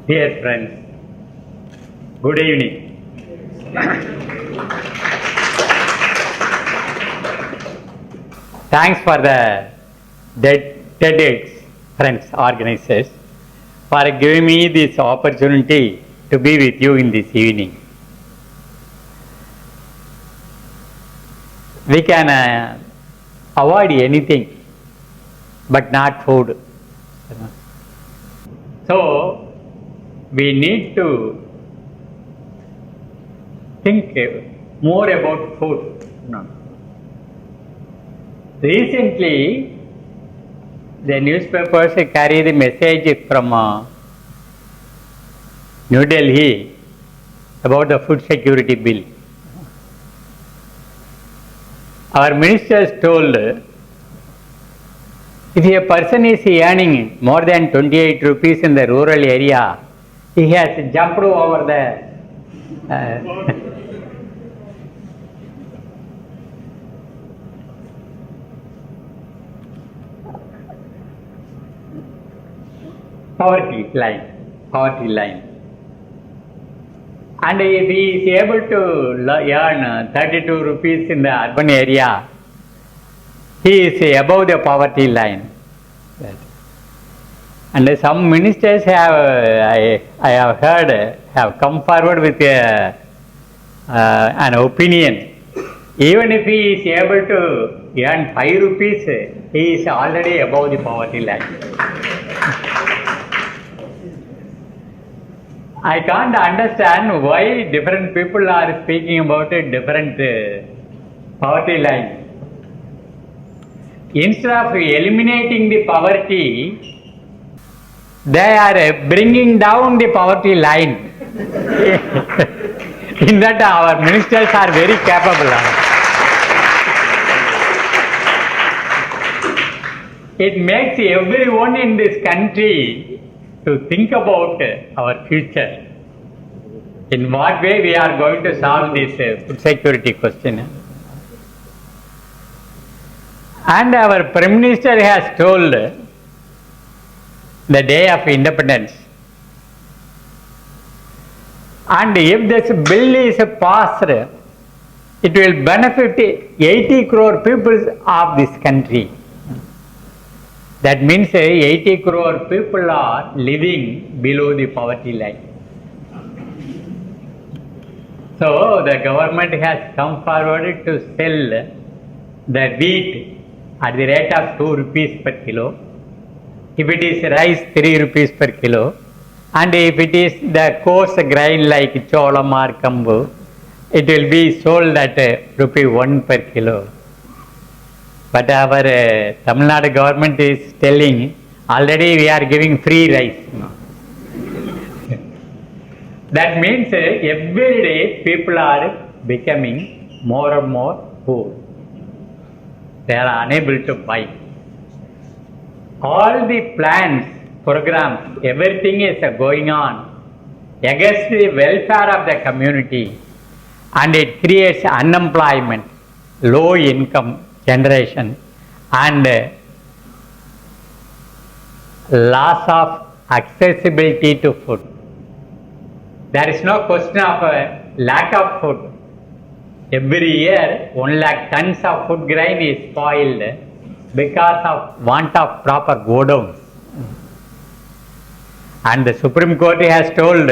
Dear friends, good evening. Thanks for the TEDx friends organizers for giving me this opportunity to be with you in this evening. We can avoid anything but not food. So we need to think more about food. No. Recently, the newspapers carry the message from New Delhi about the food security bill. Our ministers told if a person is earning more than 28 rupees in the rural area, he has jumped over the poverty line. And if he is able to earn 32 rupees in the urban area, he is above the poverty line. And some ministers have, I have heard, have come forward with an opinion. Even if he is able to earn 5 rupees, he is already above the poverty line. I can't understand why different people are speaking about a different poverty line. Instead of eliminating the poverty, they are bringing down the poverty line. In that our ministers are very capable. It makes everyone in this country to think about our future. In what way we are going to solve this food security question. And our Prime Minister has told the day of independence. And if this bill is passed, it will benefit 80 crore people of this country. That means 80 crore people are living below the poverty line. So the government has come forward to sell the wheat at the rate of 2 rupees per kilo. If it is rice, 3 rupees per kilo. And if it is the coarse grain like cholam or kambu, it will be sold at rupee 1 per kilo. But our Tamil Nadu government is telling already we are giving free rice. That means every day people are becoming more and more poor. They are unable to buy. All the plans, programs, everything is going on against the welfare of the community, and it creates unemployment, low income generation, and loss of accessibility to food. There is no question of lack of food. Every year 1 lakh tons of food grain is spoiled because of want of proper godowns. And the Supreme Court has told,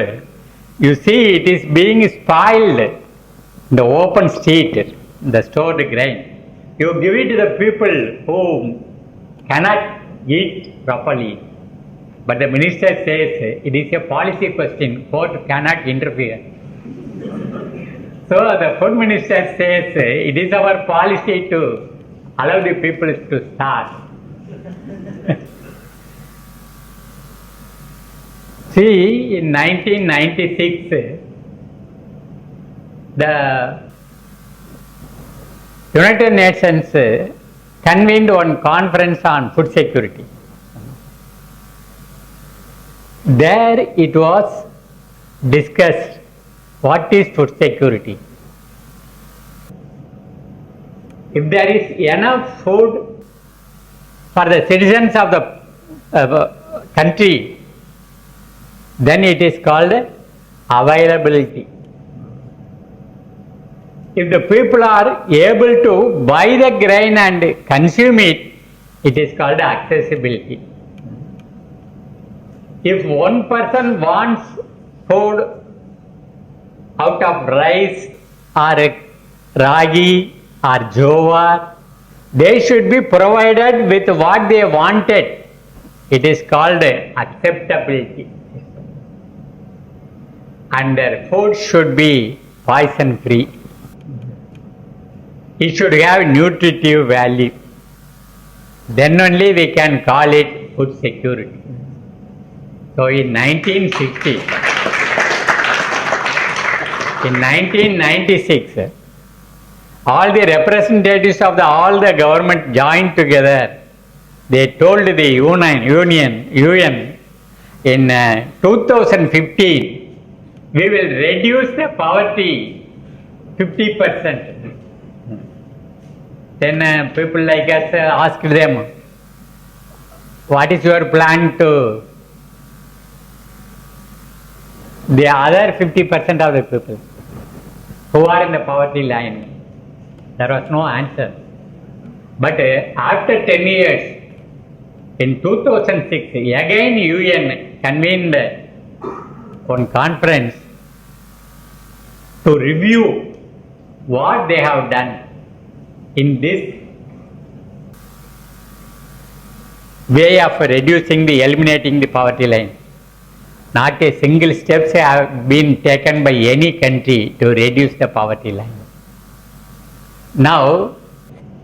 you see, it is being spoiled in the open street, the stored grain. You give it to the people who cannot eat properly. But the minister says it is a policy question, court cannot interfere. So the food minister says it is our policy to allow the people to starve. See, in 1996, the United Nations convened one conference on food security. There it was discussed what is food security. If there is enough food for the citizens of the country, then it is called availability. If the people are able to buy the grain and consume it, it is called accessibility. If one person wants food out of rice or ragi or jowar, they should be provided with what they wanted. It is called acceptability. And their food should be poison free. It should have nutritive value. Then only we can call it food security. So in 1996, all the representatives of all the government joined together. They told the UN in 2015, we will reduce the poverty 50%. Then people like us asked them, what is your plan to the other 50% of the people who are in the poverty line? There was no answer. But after 10 years, in 2006, again UN convened one conference to review what they have done in this way of eliminating the poverty line. Not a single steps have been taken by any country to reduce the poverty line. Now,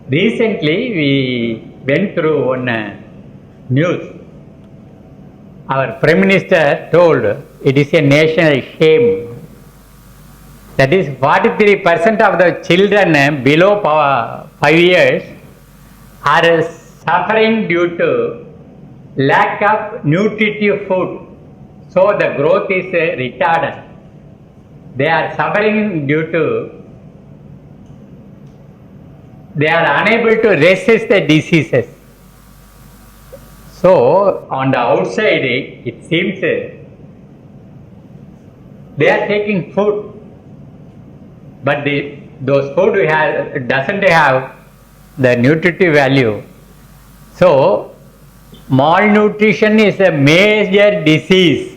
recently we went through one news. Our Prime Minister told it is a national shame. That is 43% of the children below 5 years are suffering due to lack of nutritive food. So the growth is retarded. They are suffering due to they are unable to resist the diseases. So on the outside it seems they are taking food, but those food doesn't have the nutritive value. So malnutrition is a major disease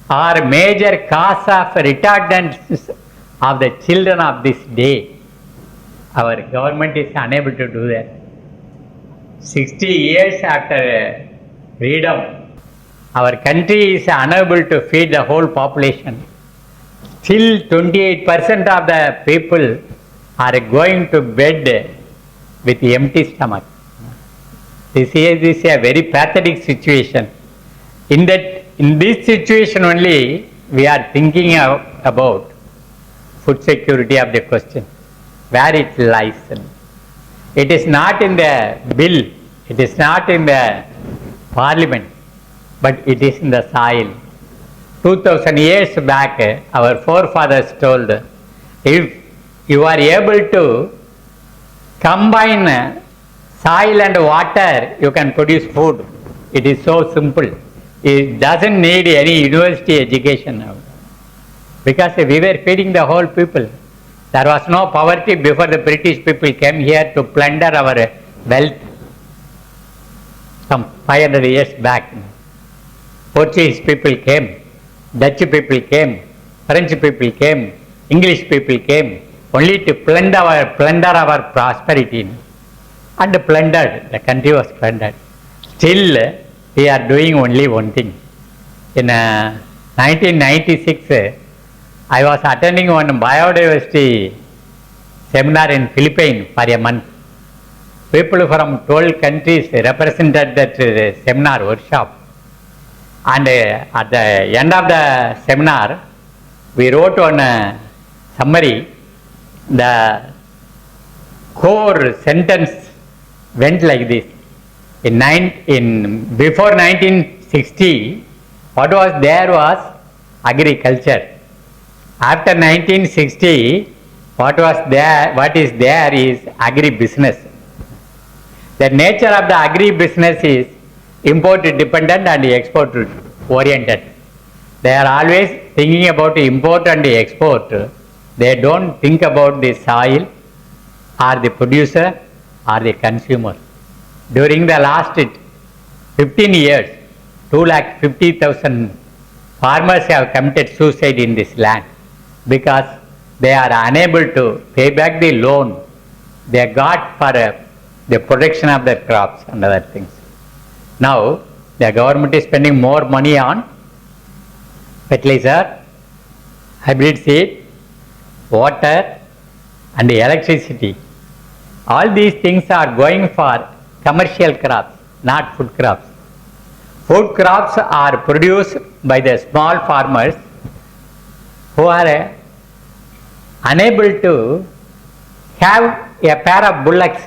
or major cause of retardance of the children of this day. Our government is unable to do that. 60 years after freedom, our country is unable to feed the whole population. Still 28% of the people are going to bed with empty stomach. This is a very pathetic situation. In this situation only, we are thinking about food security of the question, where it lies. It is not in the bill, it is not in the parliament, but it is in the soil. 2000 years back, our forefathers told, if you are able to combine soil and water, you can produce food. It is so simple. It doesn't need any university education now. Because we were feeding the whole people. There was no poverty before the British people came here to plunder our wealth. Some 500 years back. Portuguese people came, Dutch people came, French people came, English people came, only to plunder our prosperity. And plundered, the country was plundered. Still, we are doing only one thing. In 1996, I was attending one biodiversity seminar in Philippines for a month. People from 12 countries represented that seminar workshop. And at the end of the seminar, we wrote on a summary. The core sentence went like this. Before 1960, what was there was agriculture. After 1960, what is there is agri-business. The nature of the agri-business is import dependent and export oriented. They are always thinking about import and export. They don't think about the soil or the producer or the consumer. During the last 15 years, 250,000 farmers have committed suicide in this land because they are unable to pay back the loan they got for the protection of their crops and other things. Now, the government is spending more money on fertilizer, hybrid seed, water and electricity. All these things are going for commercial crops, not food crops. Food crops are produced by the small farmers who are unable to have a pair of bullocks.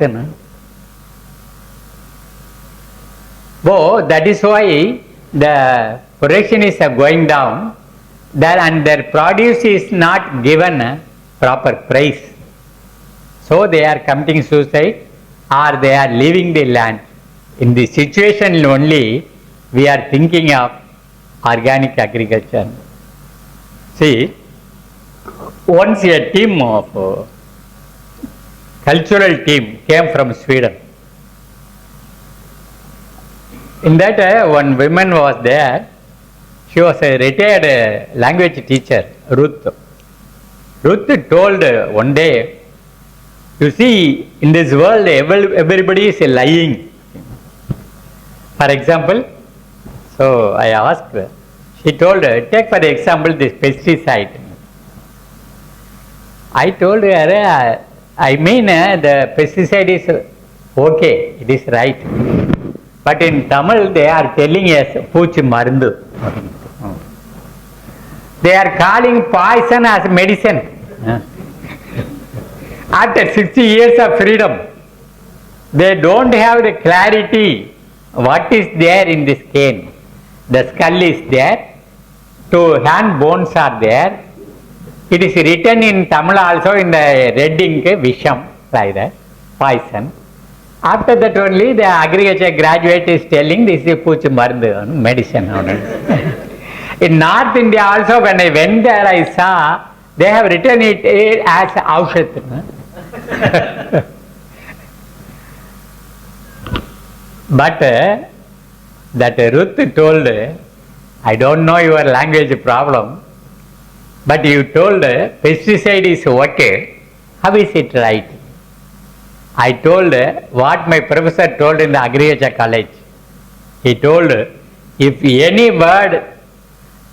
So that is why the production is going down, and their produce is not given a proper price. So they are committing suicide or they are leaving the land. In this situation only, we are thinking of organic agriculture. See, once a team of cultural team came from Sweden. In that one woman was there. She was a retired language teacher, Ruth. Ruth told one day, you see, in this world everybody is lying. For example, so I asked her, she told her, take for example this pesticide. I told her, I mean the pesticide is okay, it is right. But in Tamil they are telling us Poochi Marandu. They are calling poison as medicine. After 60 years of freedom, they don't have the clarity what is there in this cane. The skull is there, 2 hand bones are there. It is written in Tamil also in the red ink, Visham, like that, poison. After that only the agriculture graduate is telling this is Poochi Marandu, medicine. In North India also, when I went there, I saw they have written it as Aushat. But that Ruth told, I don't know your language problem, but you told pesticide is okay. How is it right? I told what my professor told in the agriculture college. He told, if any word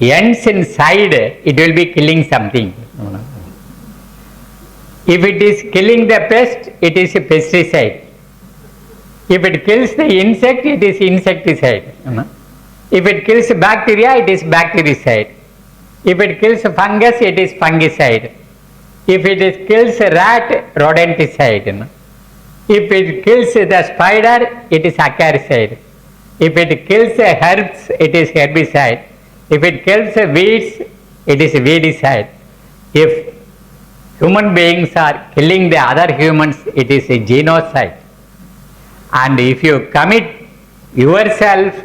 ends in side, it will be killing something. If it is killing the pest, it is a pesticide. If it kills the insect, it is insecticide. If it kills bacteria, it is bactericide. If it kills fungus, it is fungicide. If it kills rat, rodenticide. If it kills the spider, it is acaricide. If it kills herbs, it is herbicide. If it kills weeds, it is weedicide. If human beings are killing the other humans, it is a genocide. And if you commit yourself,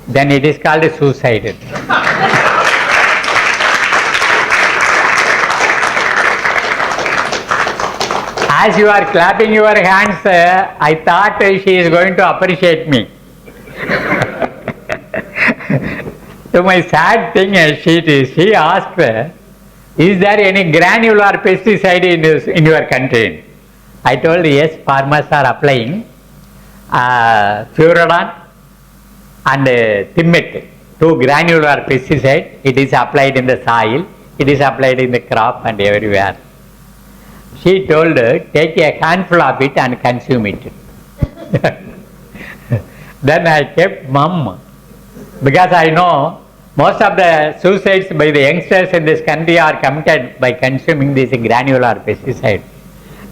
then it is called suicide. As you are clapping your hands, I thought she is going to appreciate me. So my sad thing is, she asked, is there any granular pesticide in your country? I told, yes, farmers are applying Furadon and Thimet, 2 granular pesticide. It is applied in the soil, it is applied in the crop and everywhere. She told, take a handful of it and consume it. Then I kept mum, because I know most of the suicides by the youngsters in this country are committed by consuming this granular pesticide.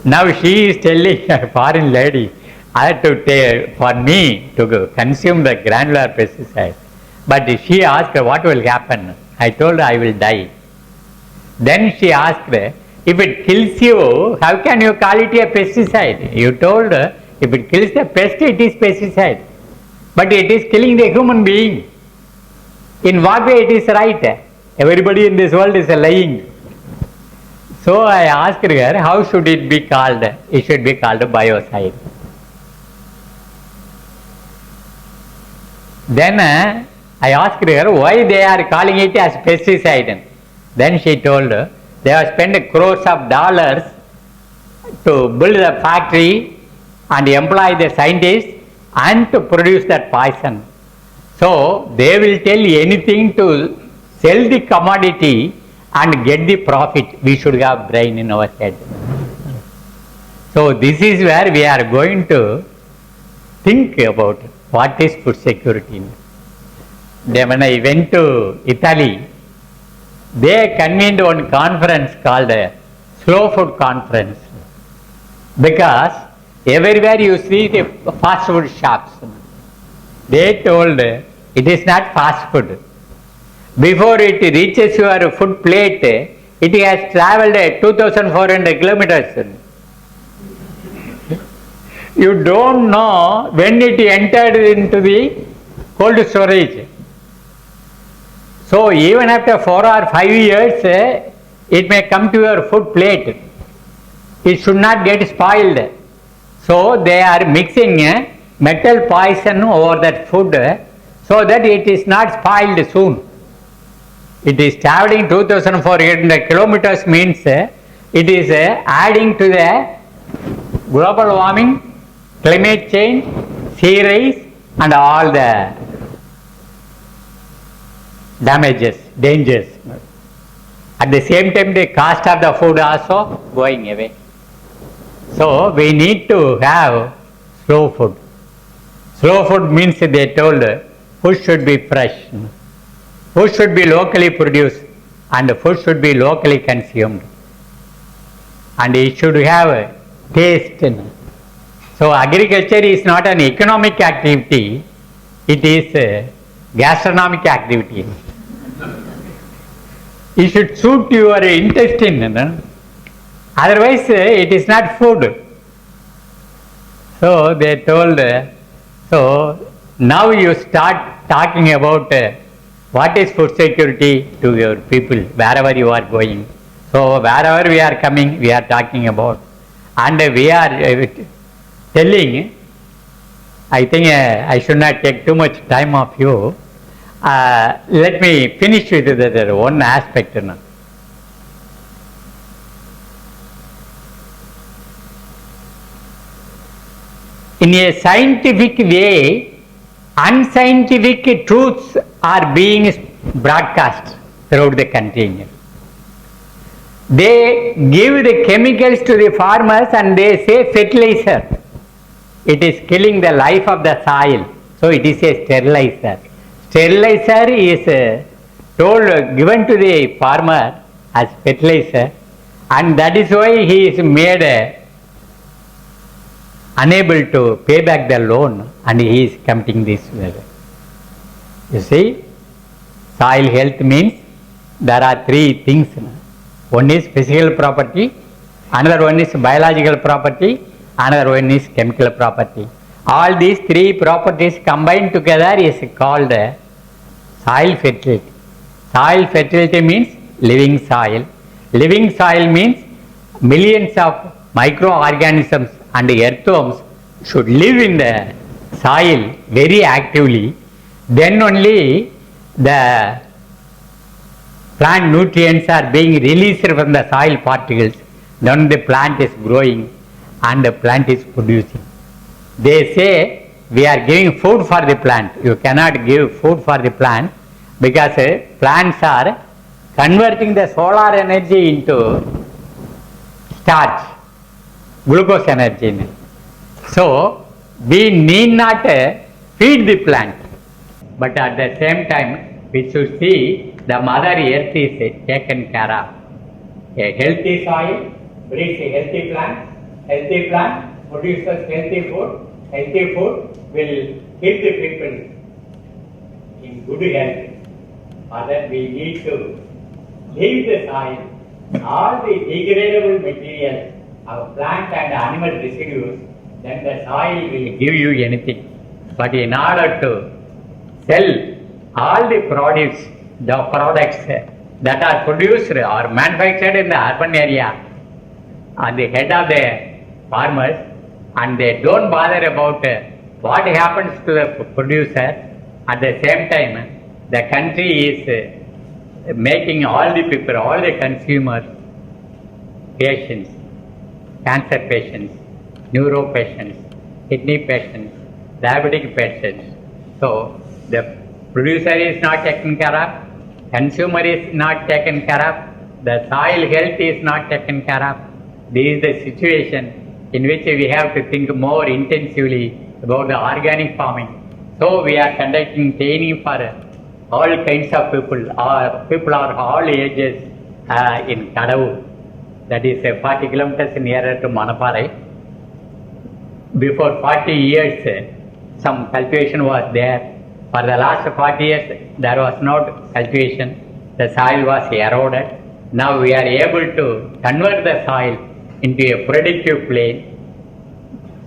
Now she is telling a foreign lady, I had to take for me to consume the granular pesticide. But she asked, what will happen? I told her I will die. Then she asked, if it kills you, how can you call it a pesticide? You told, if it kills the pest, it is pesticide. But it is killing the human being. In what way it is right? Everybody in this world is lying. So I asked her, how should it be called? It should be called biocide. Then I asked her why they are calling it as pesticide. Then she told they have spent crores of dollars to build a factory and employ the scientists and to produce that poison. So they will tell anything to sell the commodity and get the profit. We should have brain in our head. So this is where we are going to think about what is food security. Then when I went to Italy, they convened one conference called a Slow Food Conference, because everywhere you see the fast food shops. They told it is not fast food. Before it reaches your food plate, it has travelled 2,400 kilometers. You don't know when it entered into the cold storage. So even after 4 or 5 years, it may come to your food plate. It should not get spoiled. So they are mixing metal poison over that food so that it is not spoiled soon. It is traveling 2,400 kilometers means it is adding to the global warming, climate change, sea rise and all the damages, dangers. At the same time the cost of the food also going away. So we need to have slow food. Slow food means they told food should be fresh, food should be locally produced and food should be locally consumed and it should have taste. So agriculture is not an economic activity, it is a gastronomic activity. It should suit your intestine, otherwise it is not food. So they told, so now you start talking about what is food security to your people wherever you are going. So wherever we are coming, we are talking about, and we are telling, I think I should not take too much time of you. Let me finish with the one aspect. In a scientific way, unscientific truths are being broadcast throughout the country. They give the chemicals to the farmers and they say fertilizer. It is killing the life of the soil. So it is a sterilizer. Sterilizer is given to the farmer as fertilizer, and that is why he is made unable to pay back the loan and he is committing this. You see, soil health means there are 3 things. One is physical property, another one is biological property, another one is chemical property. All these 3 properties combined together is called soil fertility. Soil fertility means living soil. Living soil means millions of microorganisms and earthworms should live in the soil very actively. Then only the plant nutrients are being released from the soil particles. Then the plant is growing and the plant is producing. They say we are giving food for the plant. You cannot give food for the plant because plants are converting the solar energy into starch, glucose energy. So we need not feed the plant, but at the same time we should see the mother earth is taken care of. A healthy soil breeds a healthy plant produces healthy food will keep the people in good health. For that we need to leave the soil, all the degradable materials of plant and animal residues, then the soil will give you anything. But in order to sell all the products that are produced or manufactured in the urban area on the head of the farmers, and they don't bother about what happens to the producer. At the same time, the country is making all the people, all the consumers, patients, cancer patients, neuro patients, kidney patients, diabetic patients. So the producer is not taken care of, consumer is not taken care of, the soil health is not taken care of. This is the situation in which we have to think more intensively about the organic farming. So we are conducting training for all kinds of people of all ages in Kadavur. That is 40 kilometers nearer to Nammalvar. Before 40 years, some cultivation was there. For the last 40 years, there was no cultivation. The soil was eroded. Now we are able to convert the soil into a productive plain.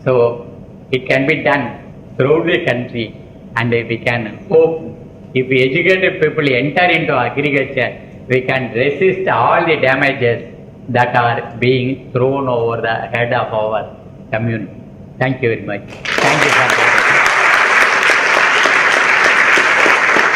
So it can be done throughout the country, and we can hope if we educated people enter into agriculture, we can resist all the damages that are being thrown over the head of our community. Thank you very much. Thank you for